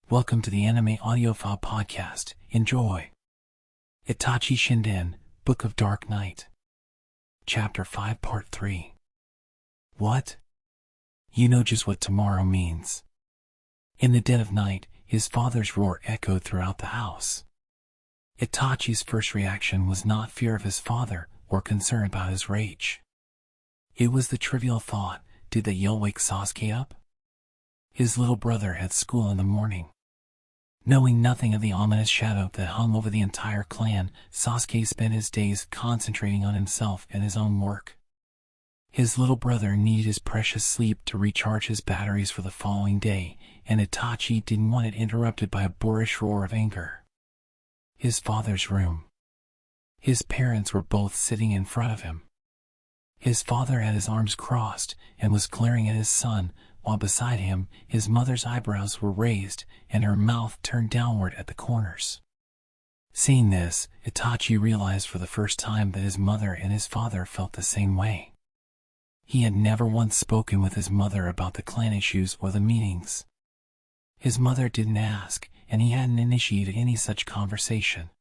Welcome to the Anime Audiophile Podcast. Enjoy. Itachi Shinden, Book of Dark Night. Chapter 5 Part 3. What? You know just what tomorrow means. In the dead of night, his father's roar echoed throughout the house. Itachi's first reaction was not fear of his father or concern about his rage. It was the trivial thought, did that yell wake Sasuke up? His little brother had school in the morning. Knowing nothing of the ominous shadow that hung over the entire clan, Sasuke spent his days concentrating on himself and his own work. His little brother needed his precious sleep to recharge his batteries for the following day, and Itachi didn't want it interrupted by a boorish roar of anger. His father's room. His parents were both sitting in front of him. His father had his arms crossed and was glaring at his son, while beside him, his mother's eyebrows were raised and her mouth turned downward at the corners. Seeing this, Itachi realized for the first time that his mother and his father felt the same way. He had never once spoken with his mother about the clan issues or the meetings. His mother didn't ask, and he hadn't initiated any such conversation.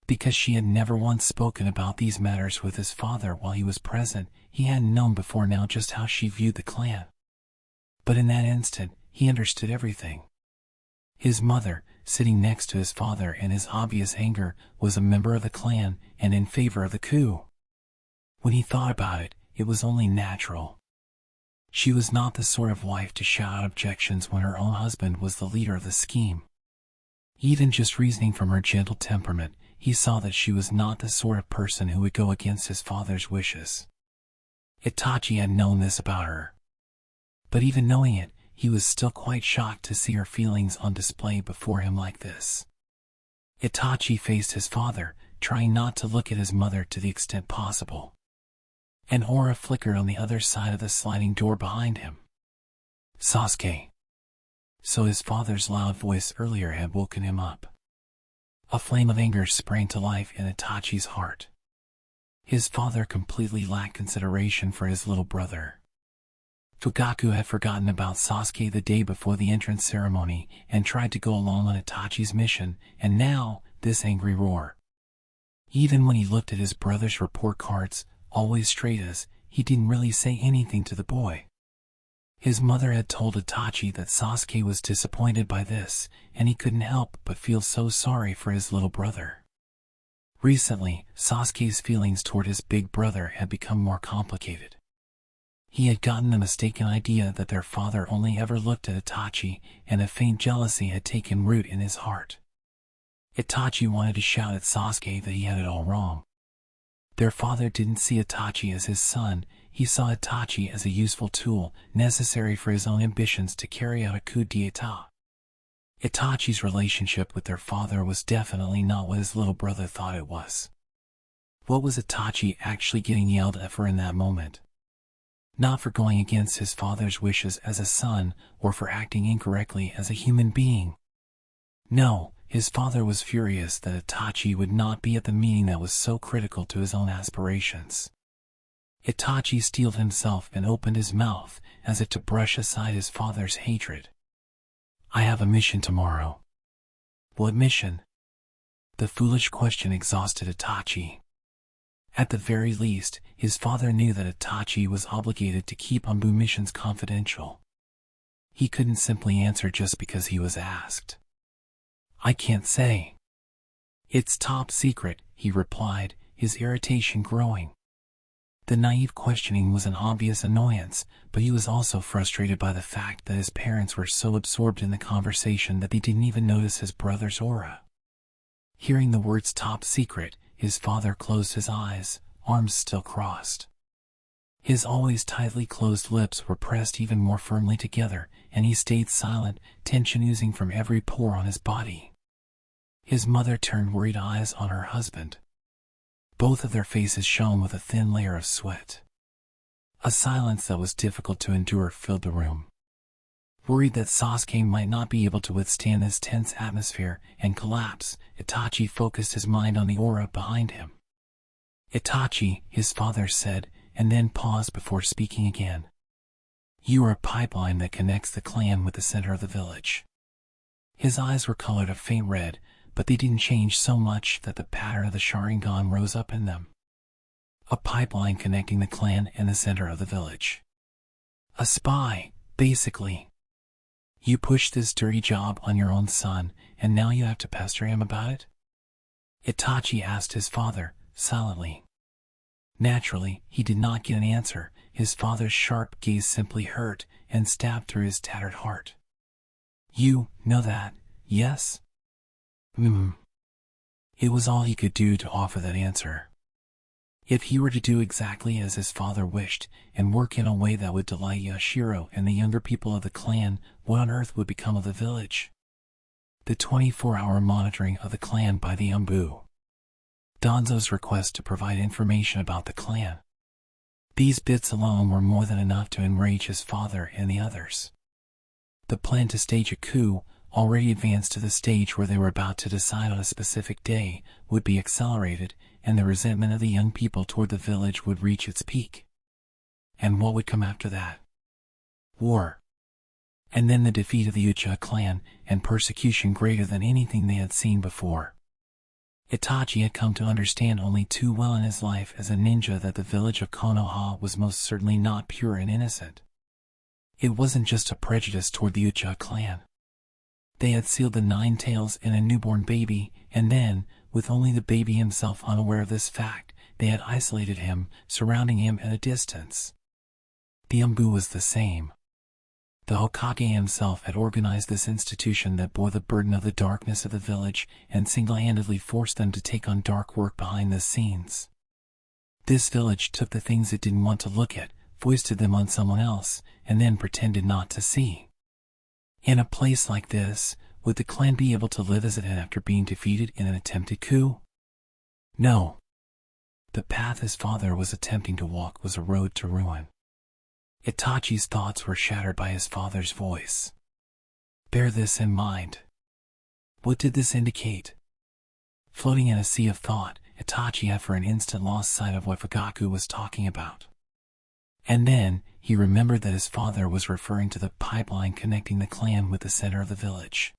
Because she had never once spoken about these matters with his father while he was present, he hadn't known before now just how she viewed the clan. But in that instant, he understood everything. His mother, sitting next to his father in his obvious anger, was a member of the clan and in favor of the coup. When he thought about it, it was only natural. She was not the sort of wife to shout out objections when her own husband was the leader of the scheme. Even just reasoning from her gentle temperament, he saw that she was not the sort of person who would go against his father's wishes. Itachi had known this about her. But even knowing it, he was still quite shocked to see her feelings on display before him like this. Itachi faced his father, trying not to look at his mother to the extent possible. An aura flickered on the other side of the sliding door behind him. Sasuke. So his father's loud voice earlier had woken him up. A flame of anger sprang to life in Itachi's heart. His father completely lacked consideration for his little brother. Fugaku had forgotten about Sasuke the day before the entrance ceremony and tried to go along on Itachi's mission, and now, this angry roar. Even when he looked at his brother's report cards, always straight as, he didn't really say anything to the boy. His mother had told Itachi that Sasuke was disappointed by this, and he couldn't help but feel so sorry for his little brother. Recently, Sasuke's feelings toward his big brother had become more complicated. He had gotten the mistaken idea that their father only ever looked at Itachi, and a faint jealousy had taken root in his heart. Itachi wanted to shout at Sasuke that he had it all wrong. Their father didn't see Itachi as his son, he saw Itachi as a useful tool, necessary for his own ambitions to carry out a coup d'etat. Itachi's relationship with their father was definitely not what his little brother thought it was. What was Itachi actually getting yelled at for in that moment? Not for going against his father's wishes as a son, or for acting incorrectly as a human being. No, his father was furious that Itachi would not be at the meeting that was so critical to his own aspirations. Itachi steeled himself and opened his mouth, as if to brush aside his father's hatred. I have a mission tomorrow. What mission? The foolish question exhausted Itachi. At the very least, his father knew that Itachi was obligated to keep Anbu missions confidential. He couldn't simply answer just because he was asked. I can't say. It's top secret, he replied, his irritation growing. The naive questioning was an obvious annoyance, but he was also frustrated by the fact that his parents were so absorbed in the conversation that they didn't even notice his brother's aura. Hearing the words top secret, his father closed his eyes, arms still crossed. His always tightly closed lips were pressed even more firmly together, and he stayed silent, tension oozing from every pore on his body. His mother turned worried eyes on her husband. Both of their faces shone with a thin layer of sweat. A silence that was difficult to endure filled the room. Worried that Sasuke might not be able to withstand this tense atmosphere and collapse, Itachi focused his mind on the aura behind him. Itachi, his father said, and then paused before speaking again. You are a pipeline that connects the clan with the center of the village. His eyes were colored a faint red, but they didn't change so much that the pattern of the Sharingan rose up in them. A pipeline connecting the clan and the center of the village. A spy, basically. You pushed this dirty job on your own son, and now you have to pester him about it? Itachi asked his father, silently. Naturally, he did not get an answer. His father's sharp gaze simply hurt and stabbed through his tattered heart. You know that, yes? It was all he could do to offer that answer. If he were to do exactly as his father wished, and work in a way that would delight Yashiro and the younger people of the clan, what on earth would become of the village? The 24-hour monitoring of the clan by the Umbu. Danzo's request to provide information about the clan. These bits alone were more than enough to enrage his father and the others. The plan to stage a coup, already advanced to the stage where they were about to decide on a specific day, would be accelerated, and the resentment of the young people toward the village would reach its peak. And what would come after that? War. And then the defeat of the Uchiha clan, and persecution greater than anything they had seen before. Itachi had come to understand only too well in his life as a ninja that the village of Konoha was most certainly not pure and innocent. It wasn't just a prejudice toward the Uchiha clan. They had sealed the 9 tails in a newborn baby, and then, with only the baby himself unaware of this fact, they had isolated him, surrounding him at a distance. The Umbu was the same. The Hokage himself had organized this institution that bore the burden of the darkness of the village and single-handedly forced them to take on dark work behind the scenes. This village took the things it didn't want to look at, foisted them on someone else, and then pretended not to see. In a place like this, would the clan be able to live as it had after being defeated in an attempted coup? No. The path his father was attempting to walk was a road to ruin. Itachi's thoughts were shattered by his father's voice. Bear this in mind. What did this indicate? Floating in a sea of thought, Itachi had for an instant lost sight of what Fugaku was talking about. And then, he remembered that his father was referring to the pipeline connecting the clan with the center of the village.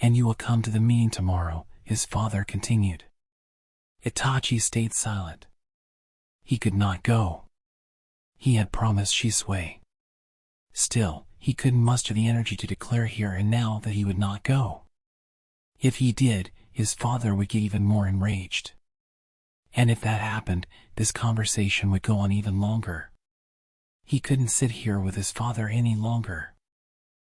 And you will come to the meeting tomorrow, his father continued. Itachi stayed silent. He could not go. He had promised Shisui. Still, he couldn't muster the energy to declare here and now that he would not go. If he did, his father would get even more enraged. And if that happened, this conversation would go on even longer. He couldn't sit here with his father any longer.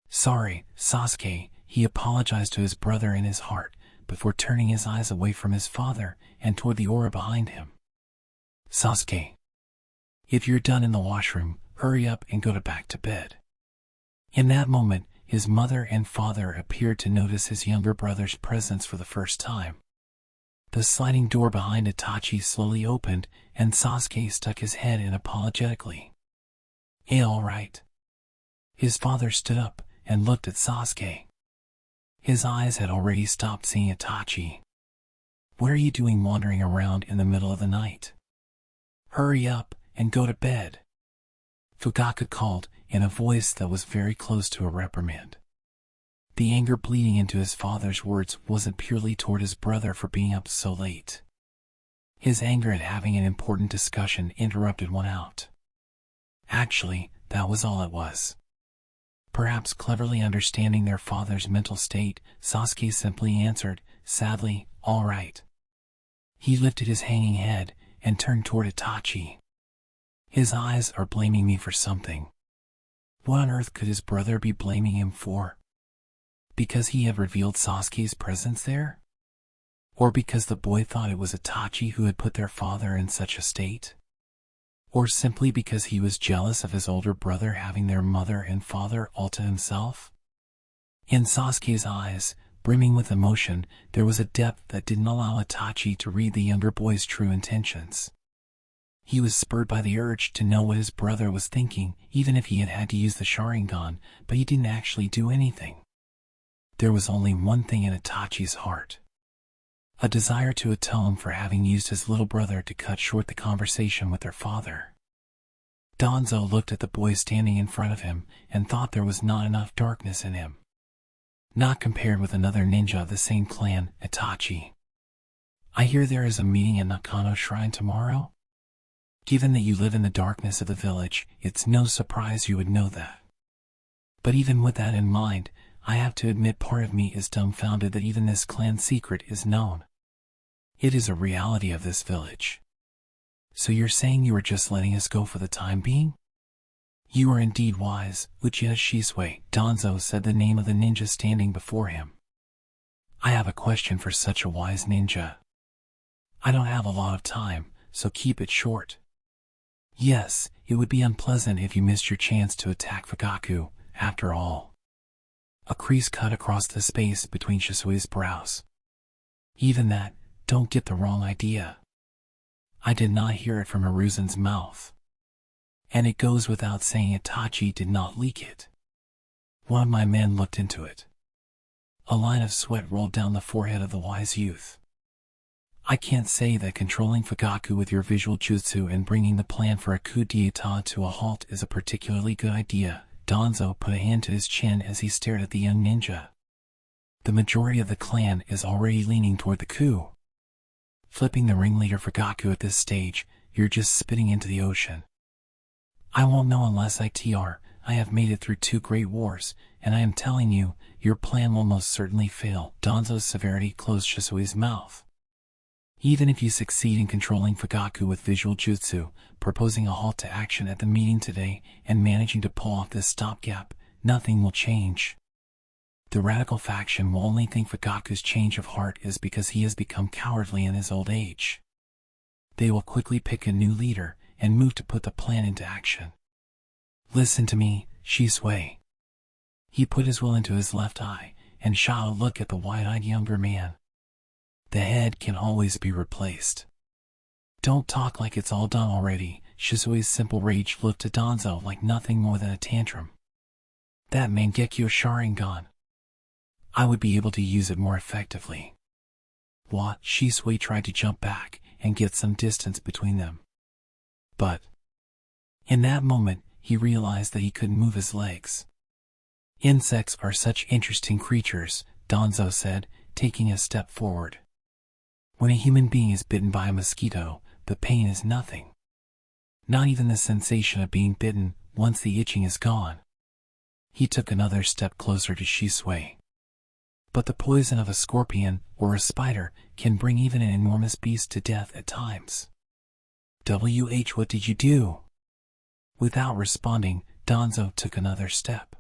Sorry, Sasuke, he apologized to his brother in his heart, before turning his eyes away from his father and toward the aura behind him. Sasuke. If you're done in the washroom, hurry up and go back to bed. In that moment, his mother and father appeared to notice his younger brother's presence for the first time. The sliding door behind Itachi slowly opened, and Sasuke stuck his head in apologetically. All right. His father stood up and looked at Sasuke. His eyes had already stopped seeing Itachi. What are you doing wandering around in the middle of the night? Hurry up and go to bed. Fugaku called in a voice that was very close to a reprimand. The anger bleeding into his father's words wasn't purely toward his brother for being up so late. His anger at having an important discussion interrupted one out. Actually, that was all it was. Perhaps cleverly understanding their father's mental state, Sasuke simply answered, sadly, all right. He lifted his hanging head and turned toward Itachi. His eyes are blaming me for something. What on earth could his brother be blaming him for? Because he had revealed Sasuke's presence there? Or because the boy thought it was Itachi who had put their father in such a state? Or simply because he was jealous of his older brother having their mother and father all to himself? In Sasuke's eyes, brimming with emotion, there was a depth that didn't allow Itachi to read the younger boy's true intentions. He was spurred by the urge to know what his brother was thinking, even if he had had to use the Sharingan, but he didn't actually do anything. There was only one thing in Itachi's heart. A desire to atone for having used his little brother to cut short the conversation with their father. Danzo looked at the boy standing in front of him and thought there was not enough darkness in him. Not compared with another ninja of the same clan, Itachi. I hear there is a meeting at Nakano Shrine tomorrow? Given that you live in the darkness of the village, it's no surprise you would know that. But even with that in mind, I have to admit part of me is dumbfounded that even this clan secret is known. It is a reality of this village. So you're saying you are just letting us go for the time being? You are indeed wise, Uchiha Shisui. Danzo said the name of the ninja standing before him. I have a question for such a wise ninja. I don't have a lot of time, so keep it short. Yes, it would be unpleasant if you missed your chance to attack Fugaku, after all. A crease cut across the space between Shisui's brows. Even that, don't get the wrong idea. I did not hear it from Hiruzen's mouth. And it goes without saying Itachi did not leak it. One of my men looked into it. A line of sweat rolled down the forehead of the wise youth. I can't say that controlling Fugaku with your visual jutsu and bringing the plan for a coup d'etat to a halt is a particularly good idea. Danzo put a hand to his chin as he stared at the young ninja. The majority of the clan is already leaning toward the coup. Flipping the ringleader Fugaku at this stage, you're just spitting into the ocean. I won't know unless I have made it through 2 great wars, and I am telling you, your plan will most certainly fail. Danzo's severity closed Shisui's mouth. Even if you succeed in controlling Fugaku with visual jutsu, proposing a halt to action at the meeting today, and managing to pull off this stopgap, nothing will change. The radical faction will only think Fugaku's change of heart is because he has become cowardly in his old age. They will quickly pick a new leader, and move to put the plan into action. Listen to me, Shisui. He put his will into his left eye, and shot a look at the wide-eyed younger man. The head can always be replaced. Don't talk like it's all done already. Shisui's simple rage flew to Danzo like nothing more than a tantrum. That Mangekyo Sharingan. I would be able to use it more effectively. What? Shisui tried to jump back and get some distance between them. But in that moment, he realized that he couldn't move his legs. Insects are such interesting creatures, Danzo said, taking a step forward. When a human being is bitten by a mosquito, the pain is nothing. Not even the sensation of being bitten once the itching is gone. He took another step closer to Shisui. But the poison of a scorpion or a spider can bring even an enormous beast to death at times. What did you do? Without responding, Danzo took another step.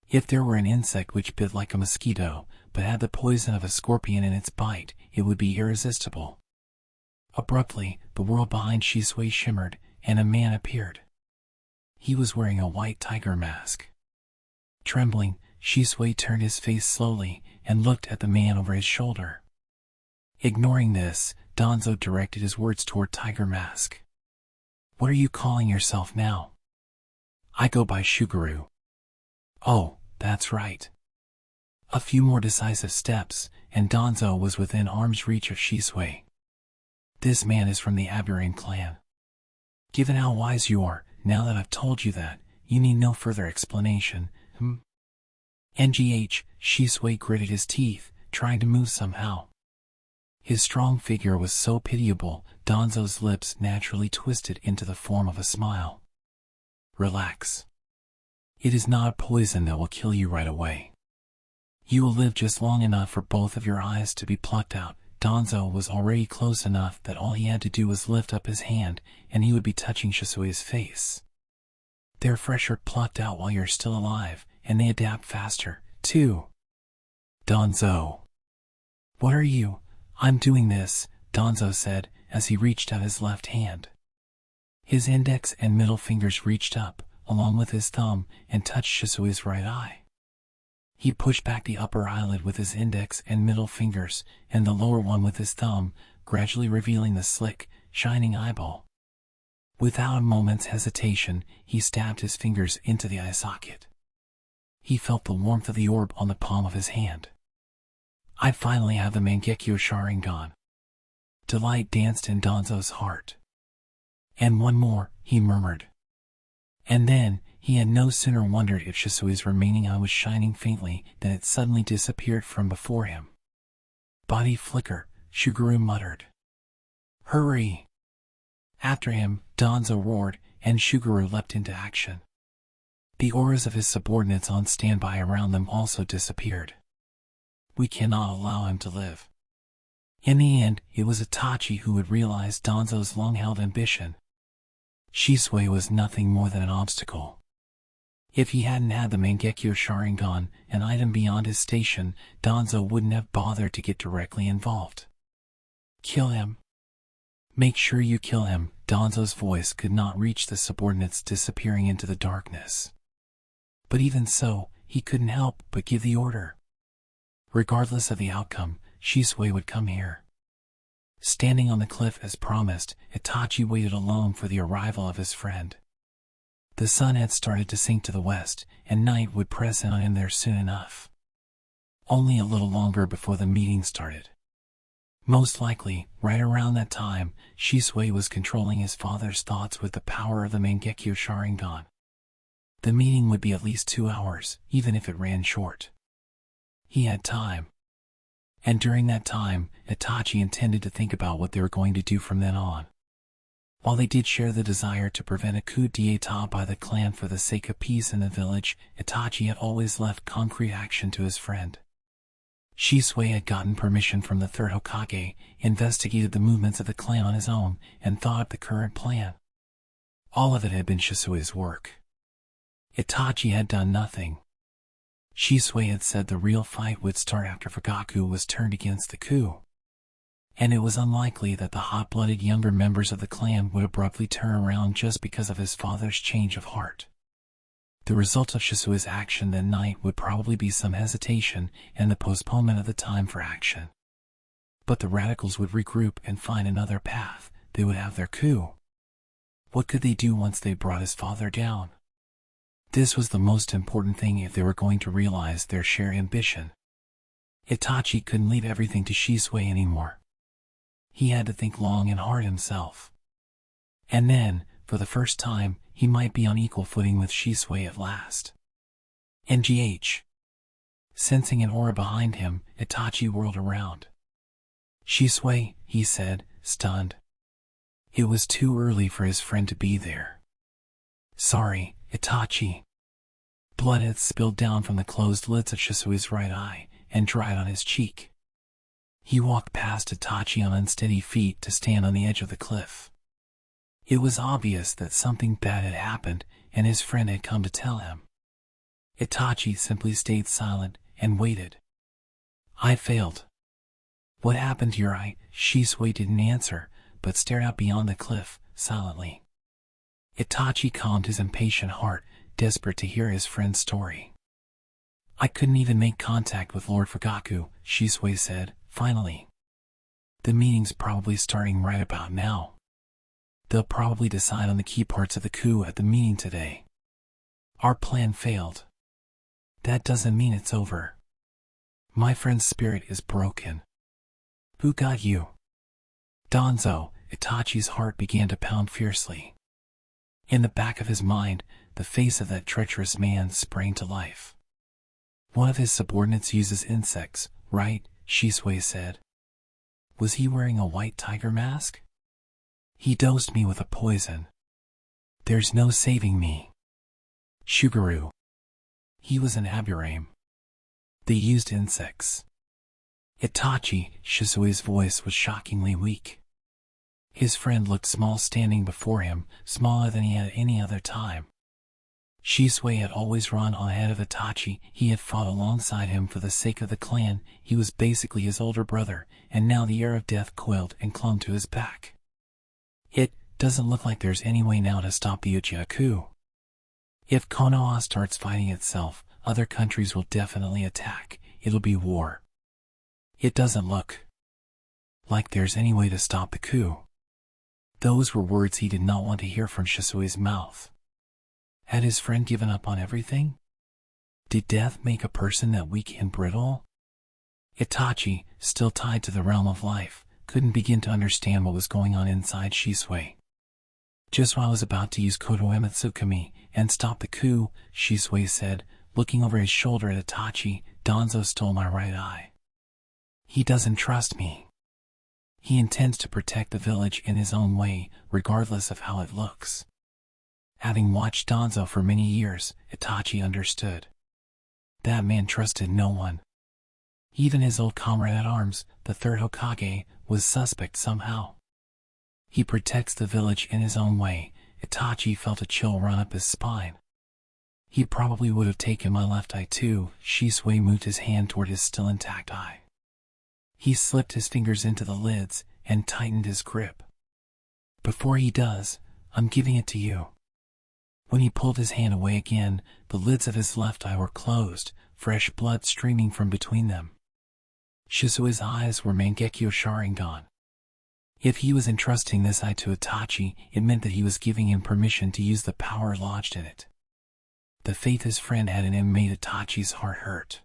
If there were an insect which bit like a mosquito, but had the poison of a scorpion in its bite, it would be irresistible. Abruptly, the world behind Shisui shimmered, and a man appeared. He was wearing a white tiger mask. Trembling, Shisui turned his face slowly, and looked at the man over his shoulder. Ignoring this, Danzo directed his words toward Tiger Mask. What are you calling yourself now? I go by Shuguru. Oh, that's right. A few more decisive steps, and Danzo was within arm's reach of Shisui. This man is from the Aburane clan. Given how wise you are, now that I've told you that, you need no further explanation, NGH, Shisui gritted his teeth, trying to move somehow. His strong figure was so pitiable, Danzo's lips naturally twisted into the form of a smile. Relax. It is not a poison that will kill you right away. You will live just long enough for both of your eyes to be plucked out. Danzo was already close enough that all he had to do was lift up his hand, and he would be touching Shisui's face. They're fresher plucked out while you're still alive, and they adapt faster, too. Danzo. What are you? I'm doing this, Danzo said, as he reached out his left hand. His index and middle fingers reached up, along with his thumb, and touched Shisui's right eye. He pushed back the upper eyelid with his index and middle fingers, and the lower one with his thumb, gradually revealing the slick, shining eyeball. Without a moment's hesitation, he stabbed his fingers into the eye socket. He felt the warmth of the orb on the palm of his hand. I finally have the Mangekyo Sharingan. Delight danced in Danzo's heart. And one more, he murmured. And then, he had no sooner wondered if Shisui's remaining eye was shining faintly than it suddenly disappeared from before him. Body flicker, Shuguru muttered. Hurry! After him, Danzo roared, and Shuguru leapt into action. The auras of his subordinates on standby around them also disappeared. We cannot allow him to live. In the end, it was Itachi who would realize Danzo's long-held ambition. Shisui was nothing more than an obstacle. If he hadn't had the Mangekyo Sharingan, an item beyond his station, Danzo wouldn't have bothered to get directly involved. Kill him. Make sure you kill him. Danzo's voice could not reach the subordinates disappearing into the darkness. But even so, he couldn't help but give the order. Regardless of the outcome, Shisui would come here. Standing on the cliff as promised, Itachi waited alone for the arrival of his friend. The sun had started to sink to the west, and night would press in on him there soon enough. Only a little longer before the meeting started. Most likely, right around that time, Shisui was controlling his father's thoughts with the power of the Mangekyo Sharingan. The meeting would be at least 2 hours, even if it ran short. He had time. And during that time, Itachi intended to think about what they were going to do from then on. While they did share the desire to prevent a coup d'état by the clan for the sake of peace in the village, Itachi had always left concrete action to his friend. Shisui had gotten permission from the third Hokage, investigated the movements of the clan on his own, and thought up the current plan. All of it had been Shisui's work. Itachi had done nothing. Shisui had said the real fight would start after Fugaku was turned against the coup. And it was unlikely that the hot-blooded younger members of the clan would abruptly turn around just because of his father's change of heart. The result of Shisui's action that night would probably be some hesitation and the postponement of the time for action. But the radicals would regroup and find another path. They would have their coup. What could they do once they brought his father down? This was the most important thing if they were going to realize their shared ambition. Itachi couldn't leave everything to Shisui anymore. He had to think long and hard himself. And then, for the first time, he might be on equal footing with Shisui at last. NGH. Sensing an aura behind him, Itachi whirled around. Shisui, he said, stunned. It was too early for his friend to be there. Sorry, Itachi. Blood had spilled down from the closed lids of Shisui's right eye and dried on his cheek. He walked past Itachi on unsteady feet to stand on the edge of the cliff. It was obvious that something bad had happened, and his friend had come to tell him. Itachi simply stayed silent and waited. I failed. What happened to your eye? Shisui didn't answer, but stared out beyond the cliff, silently. Itachi calmed his impatient heart, desperate to hear his friend's story. I couldn't even make contact with Lord Fugaku, Shisui said, finally. The meeting's probably starting right about now. They'll probably decide on the key parts of the coup at the meeting today. Our plan failed. That doesn't mean it's over. My friend's spirit is broken. Who got you? Danzo. Itachi's heart began to pound fiercely. In the back of his mind, the face of that treacherous man sprang to life. One of his subordinates uses insects, right? Shisui said. Was he wearing a white tiger mask? He dosed me with a poison. There's no saving me. Shuguru. He was an aburame. They used insects. Itachi, Shisui's voice was shockingly weak. His friend looked small standing before him, smaller than he had any other time. Shisui had always run ahead of Itachi. He had fought alongside him for the sake of the clan. He was basically his older brother, and now the air of death coiled and clung to his back. It doesn't look like there's any way now to stop the Uchiha coup. If Konoha starts fighting itself, other countries will definitely attack. It'll be war. It doesn't look like there's any way to stop the coup. Those were words he did not want to hear from Shisui's mouth. Had his friend given up on everything? Did death make a person that weak and brittle? Itachi, still tied to the realm of life, couldn't begin to understand what was going on inside Shisui. Just when I was about to use Kodo Ematsukami and stop the coup, Shisui said, looking over his shoulder at Itachi, Danzo stole my right eye. He doesn't trust me. He intends to protect the village in his own way, regardless of how it looks. Having watched Danzo for many years, Itachi understood. That man trusted no one. Even his old comrade-at-arms, the third Hokage, was suspect somehow. He protects the village in his own way. Itachi felt a chill run up his spine. He probably would have taken my left eye too. Shisui moved his hand toward his still intact eye. He slipped his fingers into the lids and tightened his grip. Before he does, I'm giving it to you. When he pulled his hand away again, the lids of his left eye were closed, fresh blood streaming from between them. Shisui's eyes were Mangekyo Sharingan. If he was entrusting this eye to Itachi, it meant that he was giving him permission to use the power lodged in it. The faith his friend had in him made Itachi's heart hurt.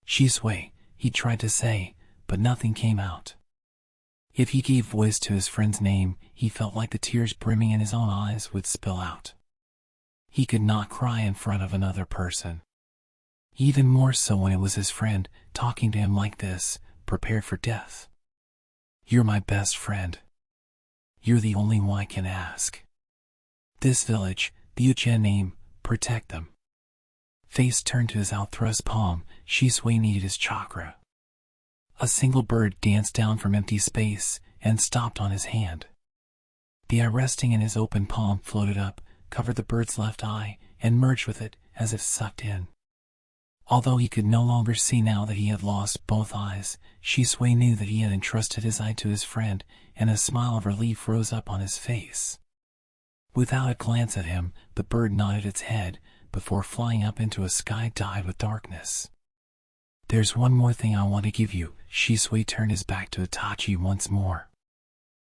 Shisui, he tried to say, but nothing came out. If he gave voice to his friend's name, he felt like the tears brimming in his own eyes would spill out. He could not cry in front of another person. Even more so when it was his friend, talking to him like this, prepared for death. You're my best friend. You're the only one I can ask. This village, the Uchiha name, protect them. Face turned to his outthrust palm, Shisui needed his chakra. A single bird danced down from empty space and stopped on his hand. The eye resting in his open palm floated up, covered the bird's left eye, and merged with it as if sucked in. Although he could no longer see now that he had lost both eyes, Shisui knew that he had entrusted his eye to his friend, and a smile of relief rose up on his face. Without a glance at him, the bird nodded its head, before flying up into a sky dyed with darkness. There's one more thing I want to give you. Shisui turned his back to Itachi once more.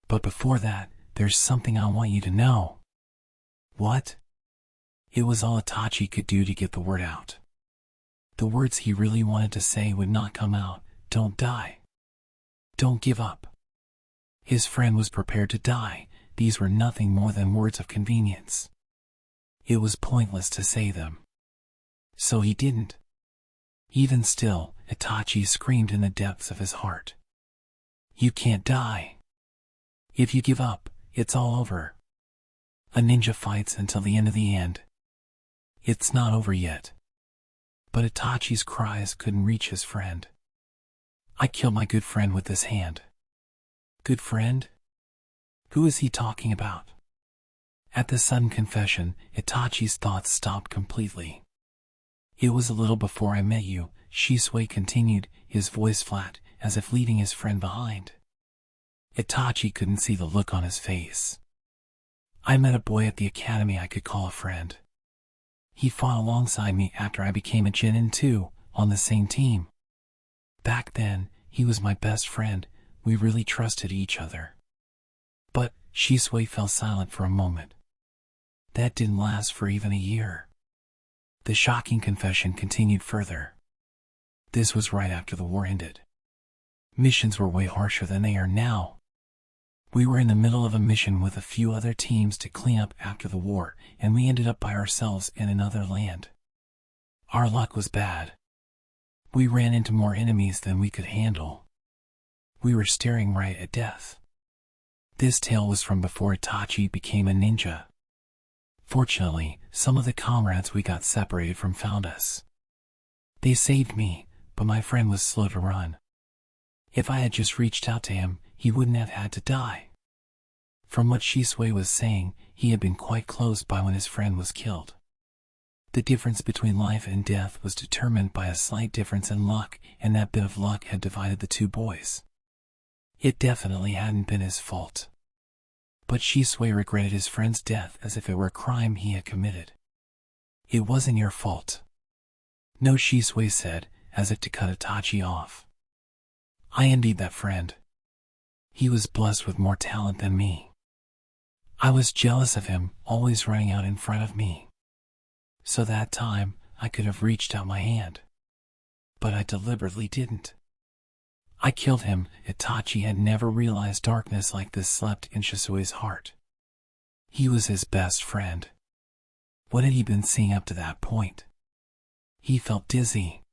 But before that, there's something I want you to know. What? It was all Itachi could do to get the word out. The words he really wanted to say would not come out. Don't die. Don't give up. His friend was prepared to die. These were nothing more than words of convenience. It was pointless to say them. So he didn't. Even still, Itachi screamed in the depths of his heart. You can't die. If you give up, it's all over. A ninja fights until the end of the end. It's not over yet. But Itachi's cries couldn't reach his friend. I killed my good friend with this hand. Good friend? Who is he talking about? At the sudden confession, Itachi's thoughts stopped completely. It was a little before I met you, Shisui continued, his voice flat, as if leaving his friend behind. Itachi couldn't see the look on his face. I met a boy at the academy I could call a friend. He fought alongside me after I became a Chunin too, on the same team. Back then, he was my best friend. We really trusted each other. But, Shisui fell silent for a moment. That didn't last for even a year. The shocking confession continued further. This was right after the war ended. Missions were way harsher than they are now. We were in the middle of a mission with a few other teams to clean up after the war, and we ended up by ourselves in another land. Our luck was bad. We ran into more enemies than we could handle. We were staring right at death. This tale was from before Itachi became a ninja. Fortunately, some of the comrades we got separated from found us. They saved me, but my friend was slow to run. If I had just reached out to him, he wouldn't have had to die. From what Shisui was saying, he had been quite close by when his friend was killed. The difference between life and death was determined by a slight difference in luck, and that bit of luck had divided the two boys. It definitely hadn't been his fault. But Shisui regretted his friend's death as if it were a crime he had committed. It wasn't your fault. No, Shisui said, as if to cut Itachi off. I envied that friend. He was blessed with more talent than me. I was jealous of him, always running out in front of me. So that time, I could have reached out my hand. But I deliberately didn't. I killed him. Itachi had never realized darkness like this slept in Shisui's heart. He was his best friend. What had he been seeing up to that point? He felt dizzy.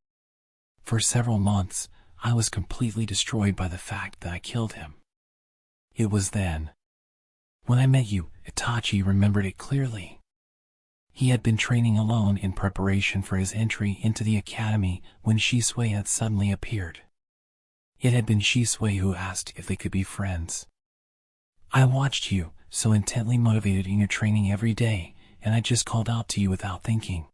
For several months, I was completely destroyed by the fact that I killed him. It was then. When I met you, Itachi remembered it clearly. He had been training alone in preparation for his entry into the academy when Shisui had suddenly appeared. It had been Shisui who asked if they could be friends. I watched you, so intently motivated in your training every day, and I just called out to you without thinking.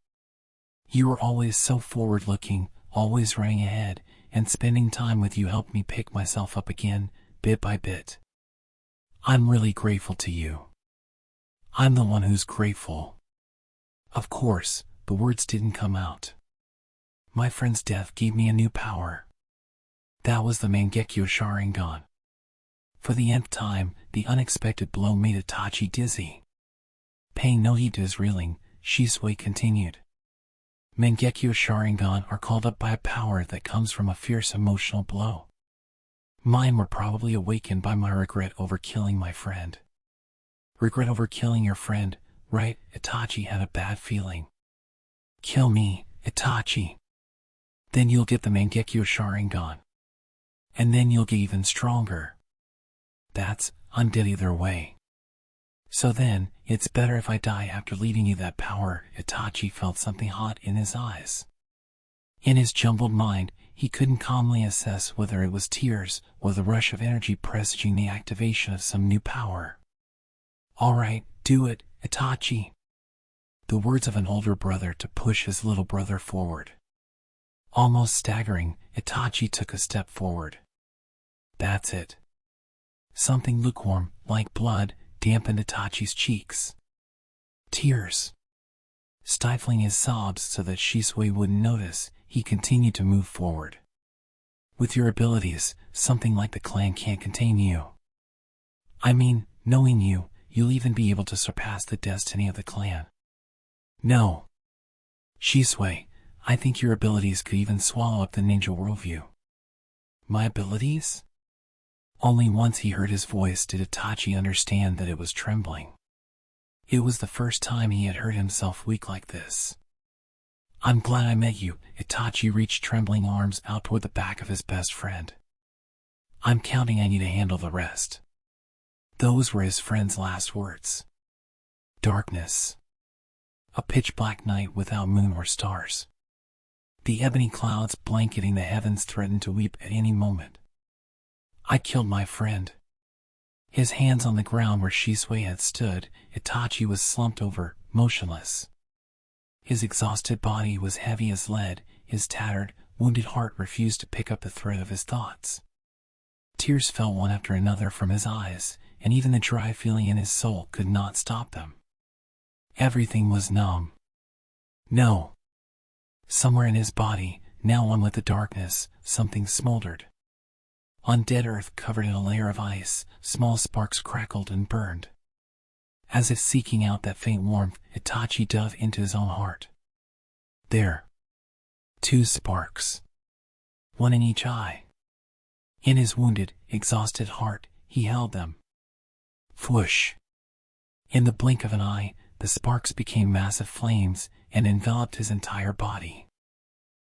You were always so forward-looking, always running ahead, and spending time with you helped me pick myself up again, bit by bit. I'm really grateful to you. I'm the one who's grateful. Of course, the words didn't come out. My friend's death gave me a new power. That was the Mangekyo Sharingan. For the nth time, the unexpected blow made Itachi dizzy. Paying no heed to his reeling, Shisui continued. Mangekyo Sharingan are called up by a power that comes from a fierce emotional blow. Mine were probably awakened by my regret over killing my friend. Regret over killing your friend, right? Itachi had a bad feeling. Kill me, Itachi. Then you'll get the Mangekyo Sharingan. And then you'll get even stronger. That's undead either way. So then, it's better if I die after leaving you that power. Itachi felt something hot in his eyes. In his jumbled mind, he couldn't calmly assess whether it was tears or the rush of energy presaging the activation of some new power. All right, do it, Itachi. The words of an older brother to push his little brother forward. Almost staggering, Itachi took a step forward. That's it. Something lukewarm, like blood, dampened Itachi's cheeks. Tears. Stifling his sobs so that Shisui wouldn't notice, he continued to move forward. With your abilities, something like the clan can't contain you. I mean, knowing you, you'll even be able to surpass the destiny of the clan. No. Shisui, I think your abilities could even swallow up the ninja worldview. My abilities? Only once he heard his voice did Itachi understand that it was trembling. It was the first time he had heard himself weak like this. I'm glad I met you. Itachi reached trembling arms out toward the back of his best friend. I'm counting on you to handle the rest. Those were his friend's last words. Darkness. A pitch-black night without moon or stars. The ebony clouds blanketing the heavens threatened to weep at any moment. I killed my friend. His hands on the ground where Shisui had stood, Itachi was slumped over, motionless. His exhausted body was heavy as lead, his tattered, wounded heart refused to pick up the thread of his thoughts. Tears fell one after another from his eyes, and even the dry feeling in his soul could not stop them. Everything was numb. No. Somewhere in his body, now one with the darkness, something smoldered. On dead earth covered in a layer of ice, small sparks crackled and burned. As if seeking out that faint warmth, Itachi dove into his own heart. There. 2 sparks. One in each eye. In his wounded, exhausted heart, he held them. Whoosh. In the blink of an eye, the sparks became massive flames and enveloped his entire body.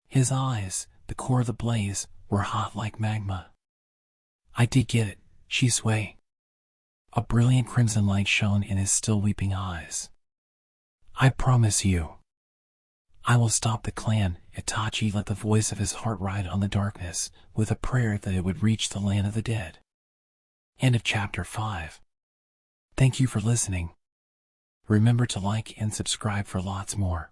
His eyes, the core of the blaze, were hot like magma. I did get it, Shisui. A brilliant crimson light shone in his still weeping eyes. I promise you. I will stop the clan. Itachi let the voice of his heart ride on the darkness, with a prayer that it would reach the land of the dead. End of chapter 5. Thank you for listening. Remember to like and subscribe for lots more.